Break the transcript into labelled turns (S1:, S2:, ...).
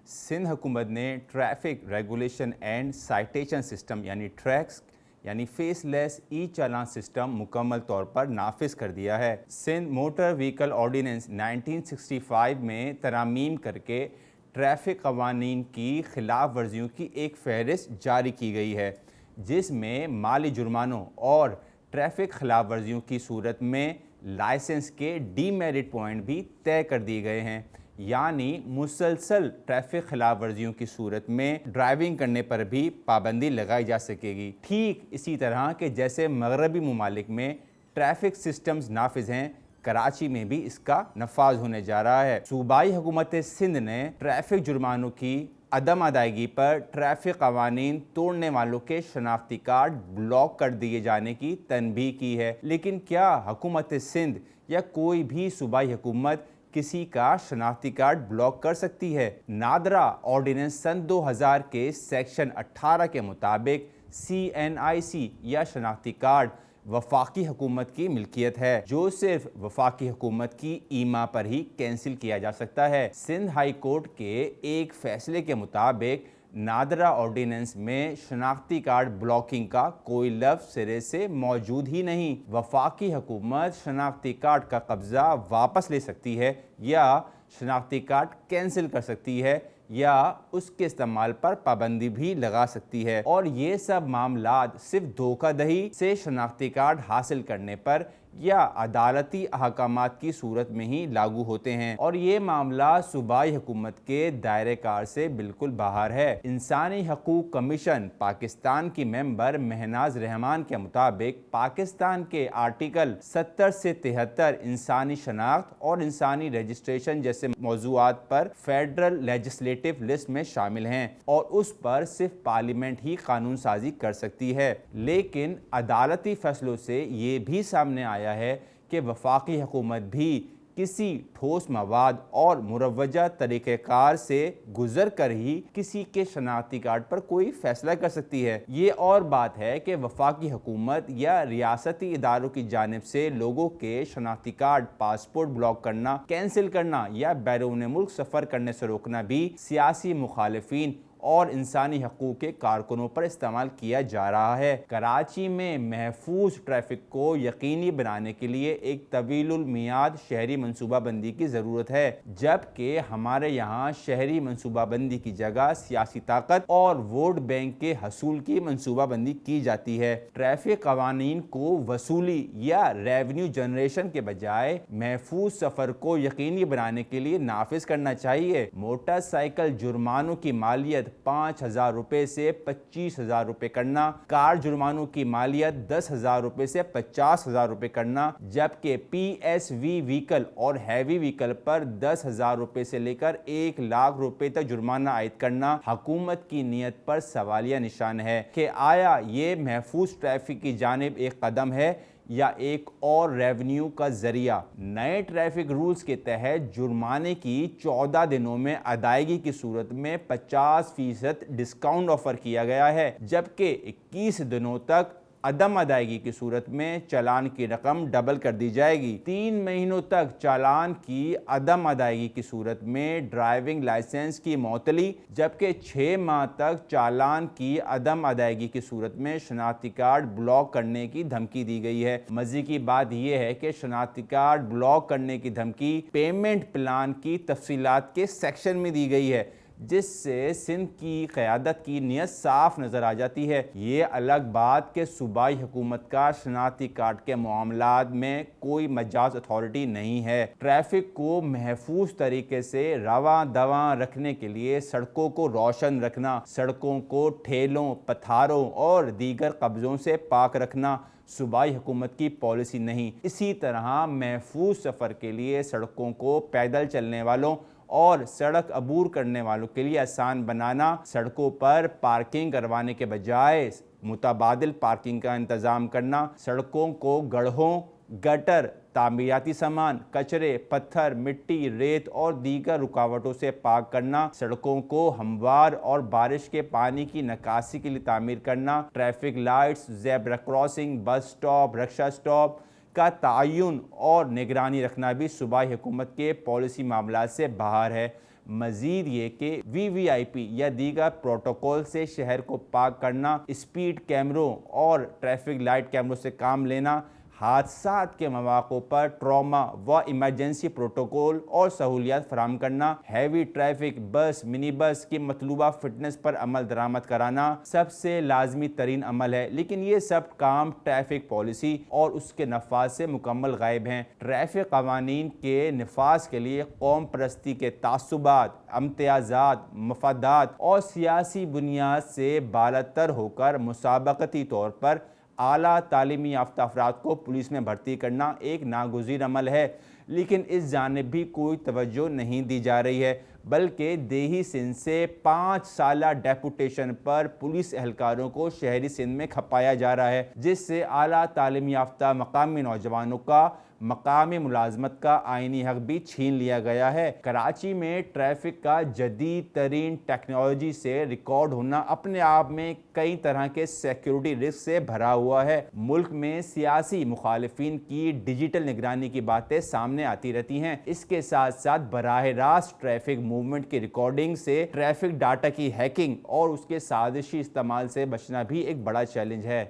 S1: سندھ حکومت نے traffic regulation and citation system یعنی ٹریکس یعنی فیس لیس ای چالان سسٹم مکمل طور پر نافذ کر دیا ہے۔ سندھ موٹر وہیکل آرڈیننس 1965 میں ترامیم کر کے ٹریفک قوانین کی خلاف ورزیوں کی ایک فہرست جاری کی گئی ہے، جس میں مالی جرمانوں اور ٹریفک خلاف ورزیوں کی صورت میں لائسنس کے ڈی میرٹ پوائنٹ بھی طے کر دیے گئے ہیں، یعنی مسلسل ٹریفک خلاف ورزیوں کی صورت میں ڈرائیونگ کرنے پر بھی پابندی لگائی جا سکے گی۔ ٹھیک اسی طرح کہ جیسے مغربی ممالک میں ٹریفک سسٹمز نافذ ہیں، کراچی میں بھی اس کا نفاذ ہونے جا رہا ہے۔ صوبائی حکومت سندھ نے ٹریفک جرمانوں کی عدم ادائیگی پر ٹریفک قوانین توڑنے والوں کے شناختی کارڈ بلاک کر دیے جانے کی تنبیہ کی ہے، لیکن کیا حکومت سندھ یا کوئی بھی صوبائی حکومت کسی کا شناختی کارڈ بلاک کر سکتی ہے؟ نادرا آرڈیننس سن 2000 کے سیکشن 18 کے مطابق CNIC یا شناختی کارڈ وفاقی حکومت کی ملکیت ہے، جو صرف وفاقی حکومت کی ایما پر ہی کینسل کیا جا سکتا ہے۔ سندھ ہائی کورٹ کے ایک فیصلے کے مطابق نادرا آرڈیننس میں شناختی کارڈ بلاکنگ کا کوئی لفظ سرے سے موجود ہی نہیں۔ وفاقی حکومت شناختی کارڈ کا قبضہ واپس لے سکتی ہے یا شناختی کارڈ کینسل کر سکتی ہے یا اس کے استعمال پر پابندی بھی لگا سکتی ہے، اور یہ سب معاملات صرف دھوکہ دہی سے شناختی کارڈ حاصل کرنے پر یا عدالتی احکامات کی صورت میں ہی لاگو ہوتے ہیں، اور یہ معاملہ صوبائی حکومت کے دائرہ کار سے بالکل باہر ہے۔ انسانی حقوق کمیشن پاکستان کی ممبر مہناز رحمان کے مطابق پاکستان کے آرٹیکل 70 سے 73 انسانی شناخت اور انسانی رجسٹریشن جیسے موضوعات پر فیڈرل لیجسلیٹو لسٹ میں شامل ہیں، اور اس پر صرف پارلیمنٹ ہی قانون سازی کر سکتی ہے، لیکن عدالتی فیصلوں سے یہ بھی سامنے آیا ہے کہ وفاقی حکومت بھی کسی ٹھوس مواد اور مروجہ طریقہ کار سے گزر کر ہی کسی کے شناختی کارڈ پر کوئی فیصلہ کر سکتی ہے۔ یہ اور بات ہے کہ وفاقی حکومت یا ریاستی اداروں کی جانب سے لوگوں کے شناختی کارڈ، پاسپورٹ بلاک کرنا، کینسل کرنا یا بیرون ملک سفر کرنے سے روکنا بھی سیاسی مخالفین اور انسانی حقوق کے کارکنوں پر استعمال کیا جا رہا ہے۔ کراچی میں محفوظ ٹریفک کو یقینی بنانے کے لیے ایک طویل المیعاد شہری منصوبہ بندی کی ضرورت ہے، جبکہ ہمارے یہاں شہری منصوبہ بندی کی جگہ سیاسی طاقت اور ووٹ بینک کے حصول کی منصوبہ بندی کی جاتی ہے۔ ٹریفک قوانین کو وصولی یا ریونیو جنریشن کے بجائے محفوظ سفر کو یقینی بنانے کے لیے نافذ کرنا چاہیے۔ موٹر سائیکل جرمانوں کی مالیت 5,000 روپے سے 25,000 روپے کرنا، کار جرمانوں کی مالیت 10,000 روپے سے 50,000 روپے کرنا، جبکہ PSV وہیکل اور ہیوی وہیکل پر 10,000 روپے سے لے کر 1,00,000 روپے تک جرمانہ عائد کرنا حکومت کی نیت پر سوالیہ نشان ہے کہ آیا یہ محفوظ ٹریفک کی جانب ایک قدم ہے یا ایک اور ریونیو کا ذریعہ۔ نئے ٹریفک رولز کے تحت جرمانے کی 14 دنوں میں ادائیگی کی صورت میں 50% ڈسکاؤنٹ آفر کیا گیا ہے، جبکہ 21 دنوں تک عدم ادائیگی کی صورت میں چالان کی رقم ڈبل کر دی جائے گی۔ 3 مہینوں تک چالان کی عدم ادائیگی کی صورت میں ڈرائیونگ لائسنس کی معطلی، جبکہ 6 ماہ تک چالان کی عدم ادائیگی کی صورت میں شناختی کارڈ بلاک کرنے کی دھمکی دی گئی ہے۔ مزے کی بات یہ ہے کہ شناختی کارڈ بلاک کرنے کی دھمکی پیمنٹ پلان کی تفصیلات کے سیکشن میں دی گئی ہے، جس سے سندھ کی قیادت کی نیت صاف نظر آ جاتی ہے۔ یہ الگ بات کہ صوبائی حکومت کا شناختی کارڈ کے معاملات میں کوئی مجاز اتھارٹی نہیں ہے۔ ٹریفک کو محفوظ طریقے سے رواں دواں رکھنے کے لیے سڑکوں کو روشن رکھنا، سڑکوں کو ٹھیلوں، پتھاروں اور دیگر قبضوں سے پاک رکھنا صوبائی حکومت کی پالیسی نہیں۔ اسی طرح محفوظ سفر کے لیے سڑکوں کو پیدل چلنے والوں اور سڑک عبور کرنے والوں کے لیے آسان بنانا، سڑکوں پر پارکنگ کروانے کے بجائے متبادل پارکنگ کا انتظام کرنا، سڑکوں کو گڑھوں، گٹر، تعمیراتی سامان، کچرے، پتھر، مٹی، ریت اور دیگر رکاوٹوں سے پاک کرنا، سڑکوں کو ہموار اور بارش کے پانی کی نکاسی کے لیے تعمیر کرنا، traffic lights, zebra crossing, bus stop, رکشہ سٹاپ کا تعین اور نگرانی رکھنا بھی صوبائی حکومت کے پالیسی معاملات سے باہر ہے۔ مزید یہ کہ VVIP یا دیگر پروٹوکول سے شہر کو پاک کرنا، اسپیڈ کیمروں اور ٹریفک لائٹ کیمروں سے کام لینا، حادثات کے مواقع پر ٹراما و ایمرجنسی پروٹوکول اور سہولیات فراہم کرنا، ہیوی ٹریفک بس منی بس کی مطلوبہ فٹنس پر عمل درآمد کرانا سب سے لازمی ترین عمل ہے، لیکن یہ سب کام ٹریفک پالیسی اور اس کے نفاذ سے مکمل غائب ہیں۔ ٹریفک قوانین کے نفاذ کے لیے قوم پرستی کے تعصبات، امتیازات، مفادات اور سیاسی بنیاد سے بالاتر ہو کر مسابقتی طور پر اعلیٰ تعلیمی یافتہ افراد کو پولیس میں بھرتی کرنا ایک ناگزیر عمل ہے، لیکن اس جانب بھی کوئی توجہ نہیں دی جا رہی ہے، بلکہ دیہی سندھ سے 5 سالہ ڈیپوٹیشن پر پولیس اہلکاروں کو شہری سندھ میں کھپایا جا رہا ہے، جس سے اعلیٰ تعلیم یافتہ مقامی نوجوانوں کا مقامی ملازمت کا آئینی حق بھی چھین لیا گیا ہے۔ کراچی میں ٹریفک کا جدید ترین ٹیکنالوجی سے ریکارڈ ہونا اپنے آپ میں کئی طرح کے سیکیورٹی رسک سے بھرا ہوا ہے۔ ملک میں سیاسی مخالفین کی ڈیجیٹل نگرانی کی باتیں سامنے آتی رہتی ہیں، اس کے ساتھ ساتھ براہ راست ٹریفک موومنٹ کی ریکارڈنگ سے ٹریفک ڈاٹا کی ہیکنگ اور اس کے سازشی استعمال سے بچنا بھی ایک بڑا چیلنج ہے۔